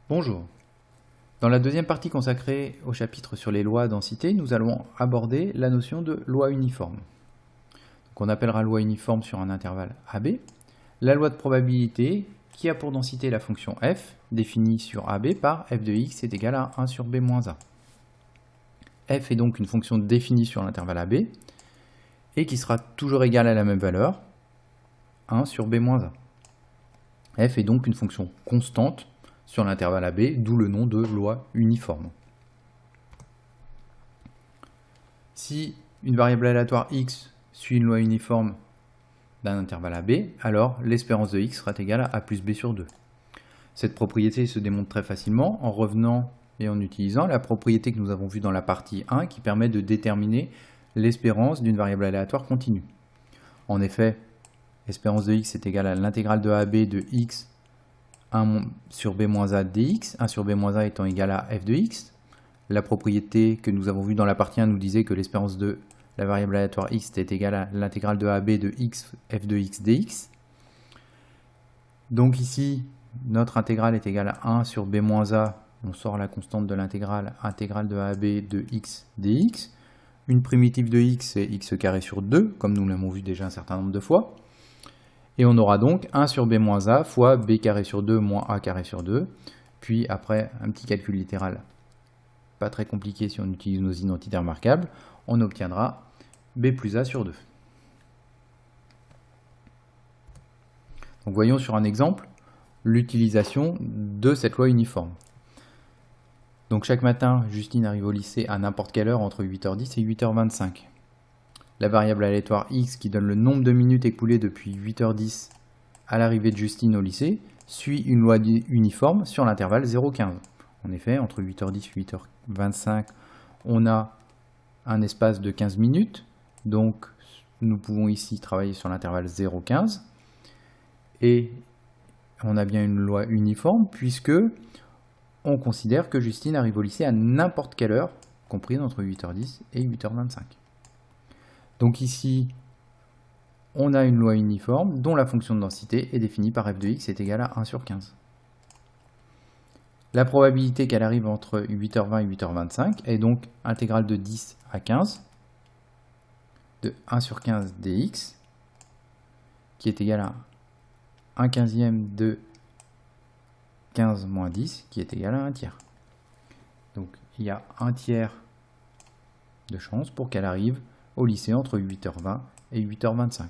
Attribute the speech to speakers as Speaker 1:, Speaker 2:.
Speaker 1: Bonjour. Dans la deuxième partie consacrée au chapitre sur les lois densité, nous allons aborder la notion de loi uniforme. On appellera loi uniforme sur un intervalle AB, la loi de probabilité qui a pour densité la fonction f, définie sur AB par f de x est égal à 1 sur b moins a. F est donc une fonction définie sur l'intervalle AB et qui sera toujours égale à la même valeur, 1 sur b moins a. F est donc une fonction constante sur l'intervalle AB, d'où le nom de loi uniforme. Si une variable aléatoire x suit une loi uniforme d'un intervalle AB, alors l'espérance de x sera égale à a plus b sur 2. Cette propriété se démontre très facilement en revenant et en utilisant la propriété que nous avons vue dans la partie 1 qui permet de déterminer l'espérance d'une variable aléatoire continue. En effet, l'espérance de x est égale à l'intégrale de AB de x 1 sur b moins a dx, 1 sur b moins a étant égal à f de x. La propriété que nous avons vue dans la partie 1 nous disait que l'espérance de la variable aléatoire x était égale à l'intégrale de AB de x f de x dx. Donc ici, notre intégrale est égale à 1 sur b moins a, on sort la constante de l'intégrale, intégrale de AB de x dx. Une primitive de x, c'est x carré sur 2, comme nous l'avons vu déjà un certain nombre de fois. Et on aura donc 1 sur b moins a fois b carré sur 2 moins a carré sur 2. Puis après, un petit calcul littéral, pas très compliqué si on utilise nos identités remarquables, on obtiendra b plus a sur 2. Donc voyons sur un exemple l'utilisation de cette loi uniforme. Donc chaque matin, Justine arrive au lycée à n'importe quelle heure entre 8h10 et 8h25. La variable aléatoire x qui donne le nombre de minutes écoulées depuis 8h10 à l'arrivée de Justine au lycée suit une loi uniforme sur l'intervalle 0,15. En effet, entre 8h10 et 8h25, on a un espace de 15 minutes. Donc nous pouvons ici travailler sur l'intervalle 0,15. Et on a bien une loi uniforme puisque on considère que Justine arrive au lycée à n'importe quelle heure, comprise entre 8h10 et 8h25. Donc ici, on a une loi uniforme dont la fonction de densité est définie par f de x est égale à 1 sur 15. La probabilité qu'elle arrive entre 8h20 et 8h25 est donc intégrale de 10 à 15 de 1 sur 15 dx qui est égal à 1 quinzième de 15 moins 10 qui est égal à 1 tiers. Donc il y a 1 tiers de chance pour qu'elle arrive au lycée entre 8h20 et 8h25.